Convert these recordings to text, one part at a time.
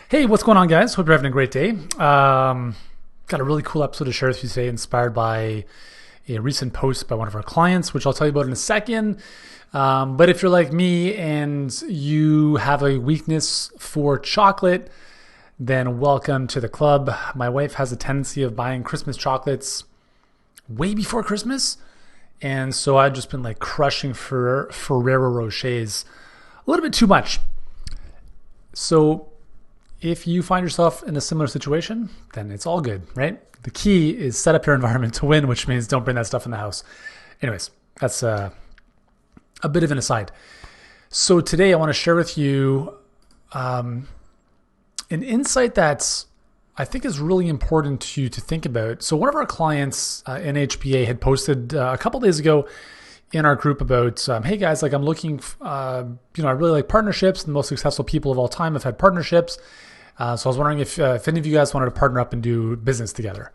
Hey, what's going on, guys? Hope you're having a great day. Got a really cool episode to share with you today, inspired by a recent post by one of our clients, which I'll tell you about in a second. But if you're like me and you have a weakness for chocolate, then welcome to the club. My wife has a tendency of buying Christmas chocolates way before Christmas. And so I've just been like crushing for Ferrero Rochers a little bit too much. So if you find yourself in a similar situation, then it's all good, right? The key is set up your environment to win, which means don't bring that stuff in the house. Anyways, that's a bit of an aside. So today I want to share with you an insight that I think is really important to think about. So one of our clients in HBA had posted a couple days ago in our group about, hey guys, like I'm looking, I really like partnerships. The most successful people of all time have had partnerships. So I was wondering if any of you guys wanted to partner up and do business together.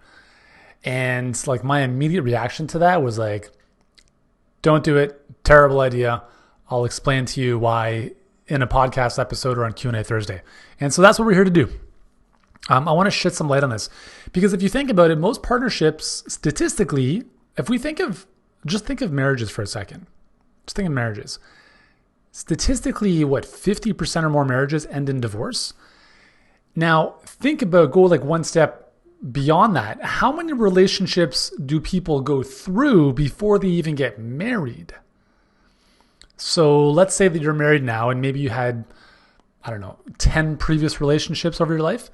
And like my immediate reaction to that was like, don't do it. Terrible idea. I'll explain to you why in a podcast episode or on Q&A Thursday. And so that's what we're here to do. I want to shed some light on this because if you think about it, most partnerships statistically, if we just think of marriages for a second, just think of marriages. Statistically, 50% or more marriages end in divorce? Now, go like one step beyond that. How many relationships do people go through before they even get married? So let's say that you're married now and maybe you had, 10 previous relationships over your life.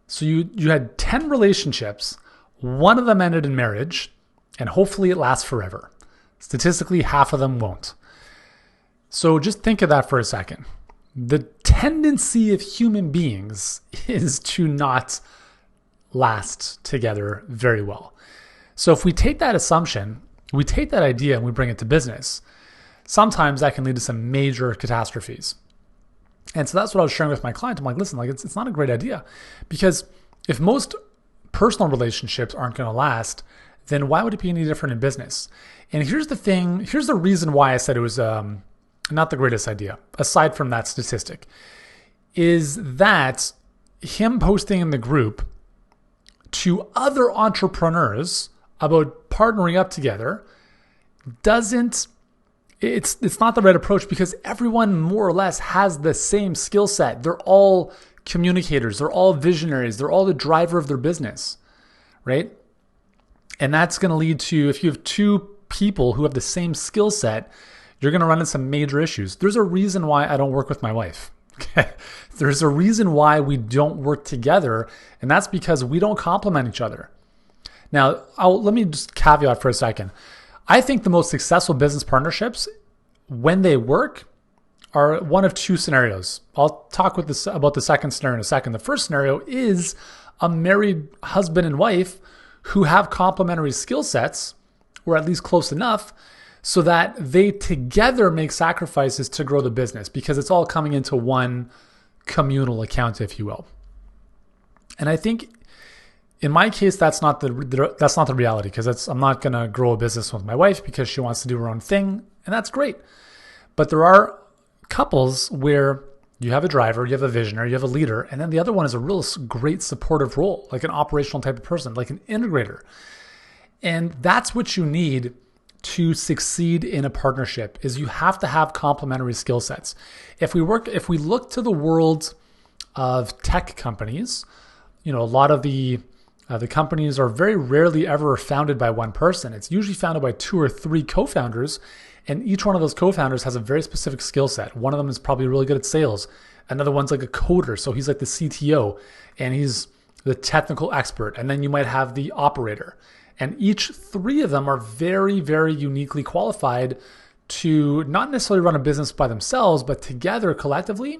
So you had 10 relationships, one of them ended in marriage, and hopefully it lasts forever. Statistically, half of them won't. So just think of that for a second. The tendency of human beings is to not last together very well. So if we take that assumption, we take that idea and we bring it to business, sometimes that can lead to some major catastrophes. And so that's what I was sharing with my client. I'm like, listen, it's not a great idea because if most personal relationships aren't going to last, then why would it be any different in business? And here's the reason why I said it was not the greatest idea, aside from that statistic, is that him posting in the group to other entrepreneurs about partnering up together it's not the right approach because everyone more or less has the same skill set. They're all communicators. They're all visionaries. They're all the driver of their business, right? And that's going to lead to, if you have two people who have the same skill set, you're going to run into some major issues. There's a reason why I don't work with my wife. Okay? There's a reason why we don't work together, and that's because we don't complement each other. Now, let me just caveat for a second. I think the most successful business partnerships, when they work, are one of two scenarios. I'll talk about the second scenario in a second. The first scenario is a married husband and wife who have complementary skill sets, or at least close enough, so that they together make sacrifices to grow the business because it's all coming into one communal account, if you will. And I think in my case, that's not the reality because I'm not going to grow a business with my wife because she wants to do her own thing, and that's great. But there are couples where you have a driver, you have a visionary, you have a leader, and then the other one is a real great supportive role, like an operational type of person, like an integrator. And that's what you need to succeed in a partnership is you have to have complementary skill sets. If we look to the world of tech companies, a lot of the companies are very rarely ever founded by one person. It's usually founded by 2 or 3 co-founders, and each one of those co-founders has a very specific skill set. One of them is probably really good at sales. Another one's like a coder, so he's like the CTO, and he's the technical expert. And then you might have the operator. And each 3 of them are very, very uniquely qualified to not necessarily run a business by themselves, but together collectively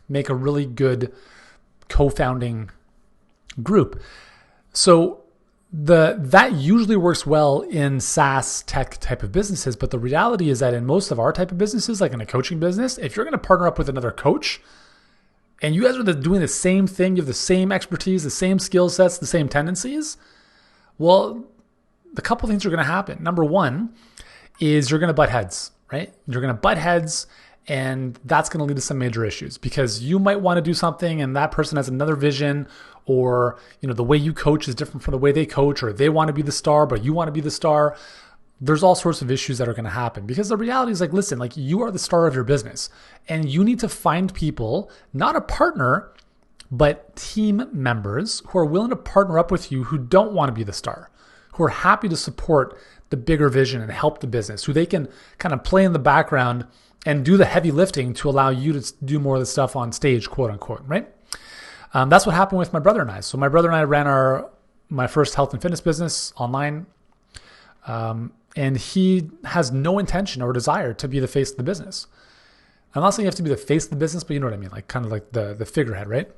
make a really good co-founding group. So that usually works well in SaaS tech type of businesses, but the reality is that in most of our type of businesses, like in a coaching business, if you're going to partner up with another coach and you guys are doing the same thing, you have the same expertise, the same skill sets, the same tendencies, well, the couple things are going to happen. Number one is you're going to butt heads, right? You're going to butt heads And that's going to lead to some major issues because you might want to do something and that person has another vision, or the way you coach is different from the way they coach, or they want to be the star, but you want to be the star. There's all sorts of issues that are going to happen because the reality is listen, you are the star of your business and you need to find people, not a partner, but team members who are willing to partner up with you who don't want to be the star, who are happy to support the bigger vision and help the business, who they can kind of play in the background and do the heavy lifting to allow you to do more of the stuff on stage, quote unquote, right? That's what happened with my brother and I. So my brother and I ran my first health and fitness business online. And he has no intention or desire to be the face of the business. I'm not saying you have to be the face of the business, but you know what I mean? Kind of like the figurehead, right?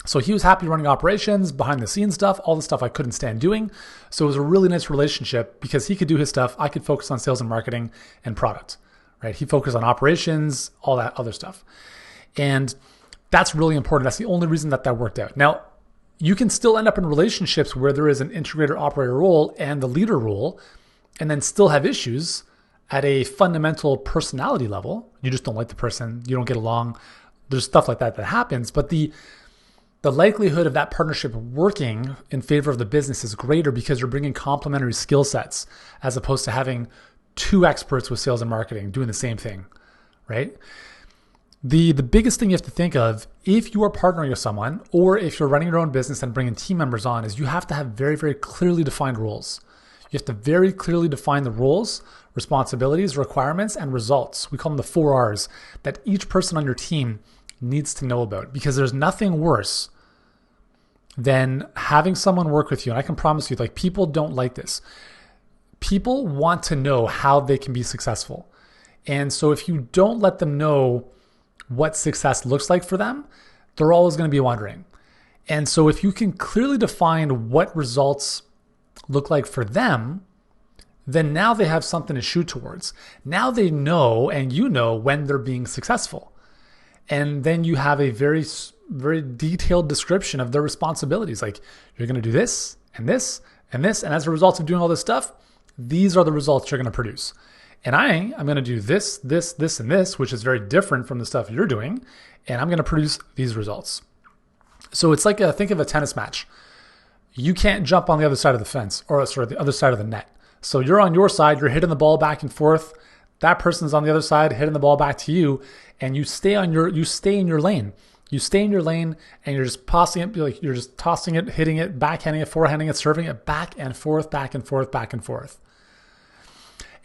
So he was happy running operations, behind the scenes stuff, all the stuff I couldn't stand doing. So it was a really nice relationship because he could do his stuff. I could focus on sales and marketing and product, right? He focused on operations, all that other stuff. And that's really important. That's the only reason that worked out. Now, you can still end up in relationships where there is an integrator operator role and the leader role, and then still have issues at a fundamental personality level. You just don't like the person. You don't get along. There's stuff like that happens. But the likelihood of that partnership working in favor of the business is greater because you're bringing complementary skill sets as opposed to having two experts with sales and marketing doing the same thing, right? The biggest thing you have to think of if you are partnering with someone or if you're running your own business and bringing team members on is you have to have very, very clearly defined roles. You have to very clearly define the roles, responsibilities, requirements, and results. We call them the 4 R's that each person on your team needs to know about because there's nothing worse than having someone work with you. And I can promise you, people don't like this. People want to know how they can be successful. And so if you don't let them know what success looks like for them, they're always going to be wondering. And so if you can clearly define what results look like for them, then now they have something to shoot towards. Now they know, and you know when they're being successful. And then you have a very, very detailed description of their responsibilities. You're going to do this and this and this. And as a result of doing all this stuff, these are the results you're going to produce. And I'm going to do this, this, this, and this, which is very different from the stuff you're doing. And I'm going to produce these results. So it's think of a tennis match. You can't jump on the other side of the fence or the other side of the net. So you're on your side, you're hitting the ball back and forth. That person's on the other side hitting the ball back to you, and you stay in your lane. You stay in your lane and you're just tossing it, you're just tossing it, hitting it, backhanding it, forehanding it, serving it back and forth, back and forth, back and forth.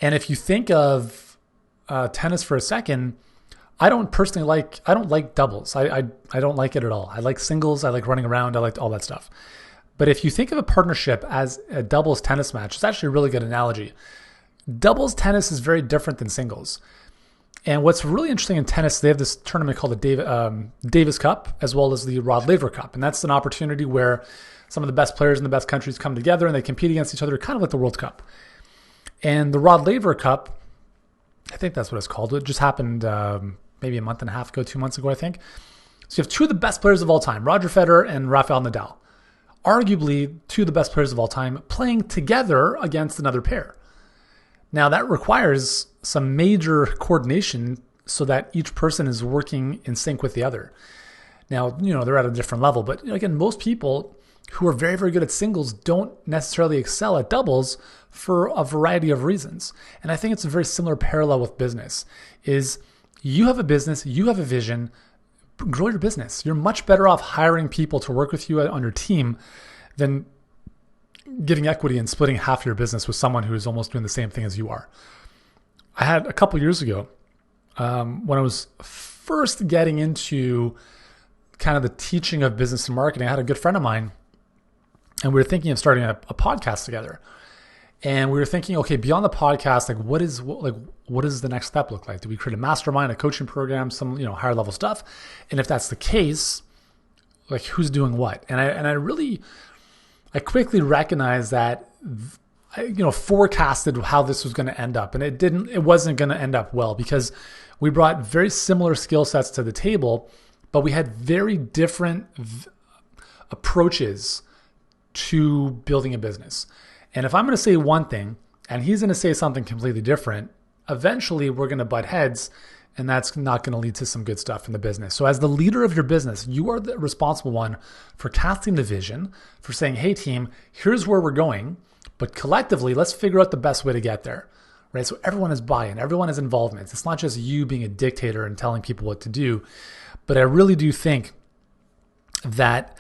And if you think of tennis for a second, I don't like doubles. I don't like it at all. I like singles. I like running around. I like all that stuff. But if you think of a partnership as a doubles tennis match, it's actually a really good analogy. Doubles tennis is very different than singles. And what's really interesting in tennis, they have this tournament called the Davis Cup, as well as the Rod Laver Cup. And that's an opportunity where some of the best players in the best countries come together and they compete against each other, kind of like the World Cup. And the Rod Laver Cup, I think that's what it's called. It just happened maybe a month and a half ago, 2 months ago, I think. So you have two of the best players of all time, Roger Federer and Rafael Nadal. Arguably two of the best players of all time playing together against another pair. Now that requires some major coordination so that each person is working in sync with the other. Now, they're at a different level, but again, most people who are very, very good at singles don't necessarily excel at doubles for a variety of reasons. And I think it's a very similar parallel with business is you have a business, you have a vision, grow your business. You're much better off hiring people to work with you on your team than giving equity and splitting half your business with someone who is almost doing the same thing as you are. I had a couple years ago, when I was first getting into kind of the teaching of business and marketing, I had a good friend of mine and we were thinking of starting a podcast together. And we were thinking, okay, beyond the podcast, what does the next step look like? Do we create a mastermind, a coaching program, some higher level stuff? And if that's the case, who's doing what? And I quickly recognized that I forecasted how this was going to end up, and it wasn't going to end up well because we brought very similar skill sets to the table, but we had very different approaches to building a business. And if I'm going to say one thing and he's going to say something completely different, eventually we're going to butt heads And that's not going to lead to some good stuff in the business. So as the leader of your business, you are the responsible one for casting the vision, for saying, hey team, here's where we're going, but collectively, let's figure out the best way to get there, right? So everyone has buy-in, everyone has involvement. It's not just you being a dictator and telling people what to do. But I really do think that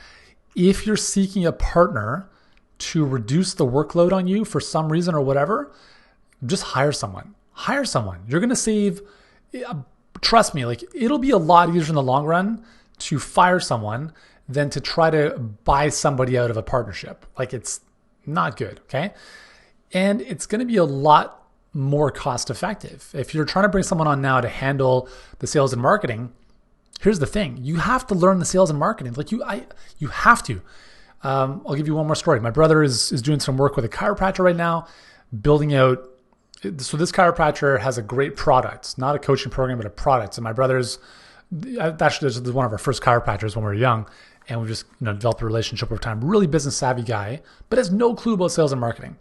if you're seeking a partner to reduce the workload on you for some reason or whatever, just hire someone. Hire someone. You're going to save, trust me, like it'll be a lot easier in the long run to fire someone than to try to buy somebody out of a partnership. Like it's not good, okay? And it's going to be a lot more cost effective. If you're trying to bring someone on now to handle the sales and marketing, here's the thing. You have to learn the sales and marketing. Like you have to. I'll give you one more story. My brother is doing some work with a chiropractor right now, building out. So this chiropractor has a great product, not a coaching program, but a product. And my brother's actually this is one of our first chiropractors when we were young, and we just developed a relationship over time. Really business savvy guy, but has no clue about sales and marketing.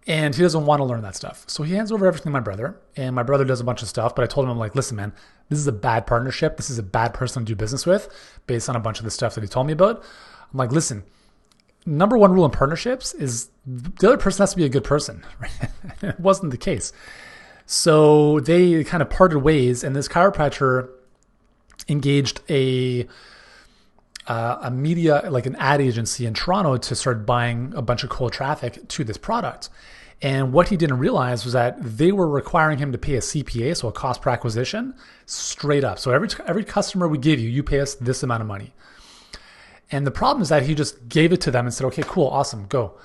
And he doesn't want to learn that stuff. So he hands over everything to my brother, and my brother does a bunch of stuff. But I told him, I'm like, listen, man, this is a bad partnership. This is a bad person to do business with based on a bunch of the stuff that he told me about. I'm like, listen, number one rule in partnerships is the other person has to be a good person. It wasn't the case. So they kind of parted ways, and this chiropractor engaged a media, like an ad agency in Toronto, to start buying a bunch of cold traffic to this product. And what he didn't realize was that they were requiring him to pay a CPA, so a cost per acquisition, straight up. So every customer we give you, you pay us this amount of money. And the problem is that he just gave it to them and said, okay, cool, awesome, go.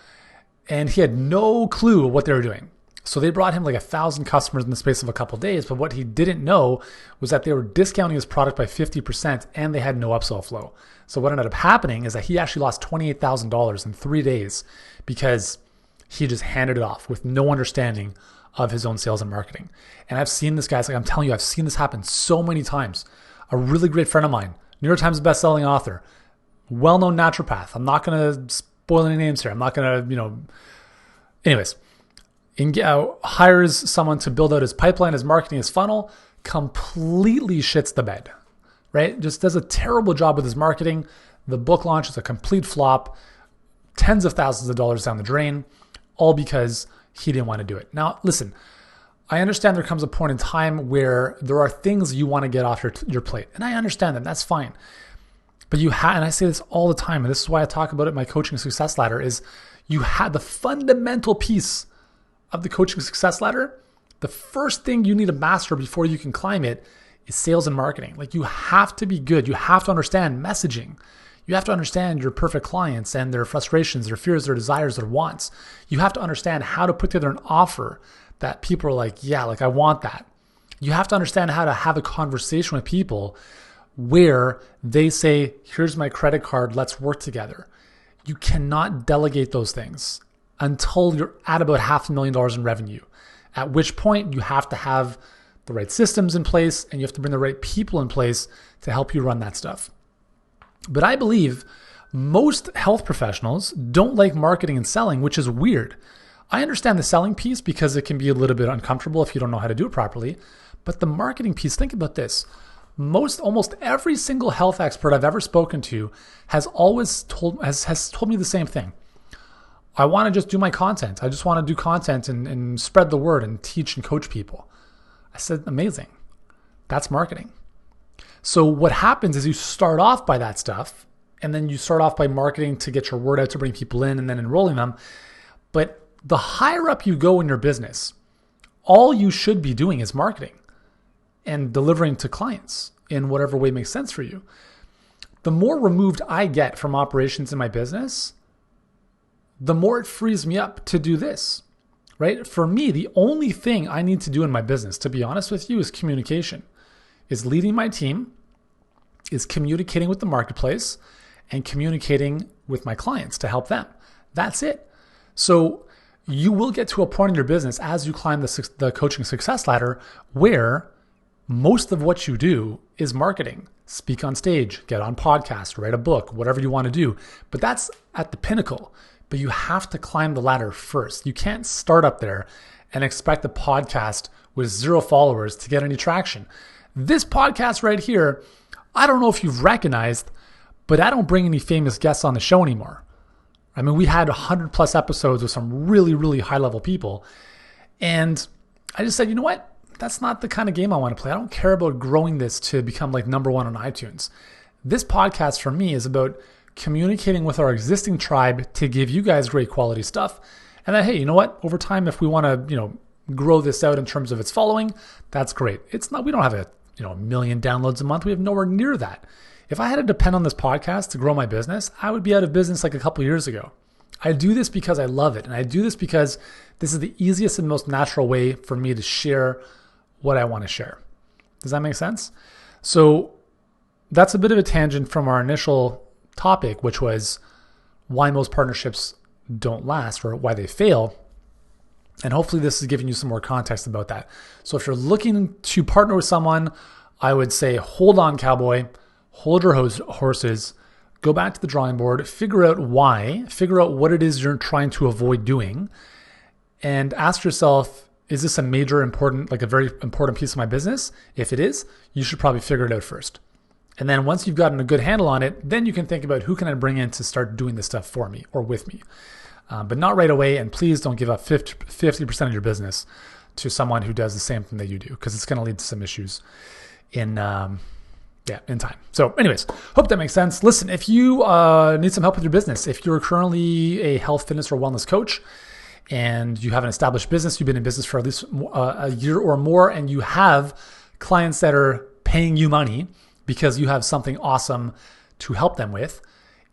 And he had no clue what they were doing. So they brought him like 1,000 customers in the space of a couple of days. But what he didn't know was that they were discounting his product by 50% and they had no upsell flow. So what ended up happening is that he actually lost $28,000 in 3 days because he just handed it off with no understanding of his own sales and marketing. And I've seen this, guys, like I'm telling you, I've seen this happen so many times. A really great friend of mine, New York Times bestselling author, well-known naturopath. I'm not going to spoil any names here. I'm not going to, anyways, hires someone to build out his pipeline, his marketing, his funnel, completely shits the bed, right? Just does a terrible job with his marketing. The book launch is a complete flop, tens of thousands of dollars down the drain, all because he didn't want to do it. Now, listen, I understand there comes a point in time where there are things you want to get off your plate. And I understand that. That's fine. But and I say this all the time, and this is why I talk about it in my coaching success ladder, is you have the fundamental piece of the coaching success ladder. The first thing you need to master before you can climb it is sales and marketing. Like you have to be good. You have to understand messaging. You have to understand your perfect clients and their frustrations, their fears, their desires, their wants. You have to understand how to put together an offer that people are like, yeah, like I want that. You have to understand how to have a conversation with people where they say, here's my credit card, let's work together. You cannot delegate those things until you're at about $500,000 in revenue, at which point you have to have the right systems in place and you have to bring the right people in place to help you run that stuff. But I believe most health professionals don't like marketing and selling, which is weird. I understand the selling piece because it can be a little bit uncomfortable if you don't know how to do it properly. But the marketing piece, think about this. Almost every single health expert I've ever spoken to has told me the same thing. I want to just do my content. I just want to do content and spread the word and teach and coach people. I said, amazing. That's marketing. So what happens is you start off by that stuff, and then you start off by marketing to get your word out to bring people in and then enrolling them. But the higher up you go in your business, all you should be doing is marketing and delivering to clients in whatever way makes sense for you. The more removed I get from operations in my business, the more it frees me up to do this, right? For me, the only thing I need to do in my business, to be honest with you, is communication, is leading my team, is communicating with the marketplace, and communicating with my clients to help them. That's it. So you will get to a point in your business as you climb the coaching success ladder where most of what you do is marketing. Speak on stage, get on podcasts, write a book, whatever you want to do. But that's at the pinnacle. But you have to climb the ladder first. You can't start up there and expect the podcast with 0 followers to get any traction. This podcast right here, I don't know if you've recognized, but I don't bring any famous guests on the show anymore. I mean, we had 100 plus episodes with some really, really high level people. And I just said, you know what? That's not the kind of game I want to play. I don't care about growing this to become like number 1 on iTunes. This podcast for me is about communicating with our existing tribe to give you guys great quality stuff. And then, hey, you know what? Over time, if we want to, grow this out in terms of its following, that's great. It's not, we don't have a million downloads a month. We have nowhere near that. If I had to depend on this podcast to grow my business, I would be out of business like a couple years ago. I do this because I love it. And I do this because this is the easiest and most natural way for me to share what I want to share. Does that make sense? So that's a bit of a tangent from our initial topic, which was why most partnerships don't last or why they fail. And hopefully this is giving you some more context about that. So if you're looking to partner with someone, I would say, hold on, cowboy, hold your horses, go back to the drawing board, figure out why, figure out what it is you're trying to avoid doing, and ask yourself, is this a major important, like a very important piece of my business? If it is, you should probably figure it out first. And then once you've gotten a good handle on it, then you can think about who can I bring in to start doing this stuff for me or with me. But not right away. And please don't give up 50% of your business to someone who does the same thing that you do, because it's going to lead to some issues in time. So anyways, hope that makes sense. Listen, if you need some help with your business, if you're currently a health, fitness, or wellness coach, and you have an established business, you've been in business for at least a year or more, and you have clients that are paying you money because you have something awesome to help them with,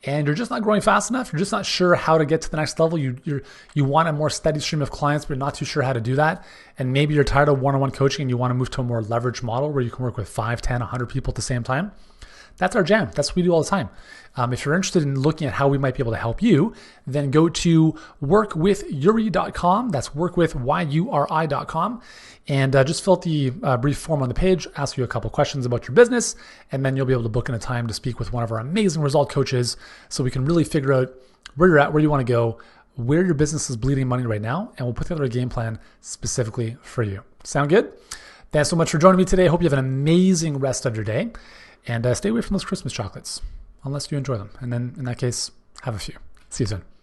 and you're just not growing fast enough, you're just not sure how to get to the next level, you want a more steady stream of clients, but you're not too sure how to do that, and maybe you're tired of one-on-one coaching and you want to move to a more leveraged model where you can work with 5, 10, 100 people at the same time, that's our jam. That's what we do all the time. If you're interested in looking at how we might be able to help you, then go to workwithyuri.com. That's workwithyuri.com. And just fill out the brief form on the page, ask you a couple questions about your business, and then you'll be able to book in a time to speak with one of our amazing result coaches so we can really figure out where you're at, where you want to go, where your business is bleeding money right now, and we'll put together a game plan specifically for you. Sound good? Thanks so much for joining me today. I hope you have an amazing rest of your day. And stay away from those Christmas chocolates, unless you enjoy them. And then in that case, have a few. See you soon.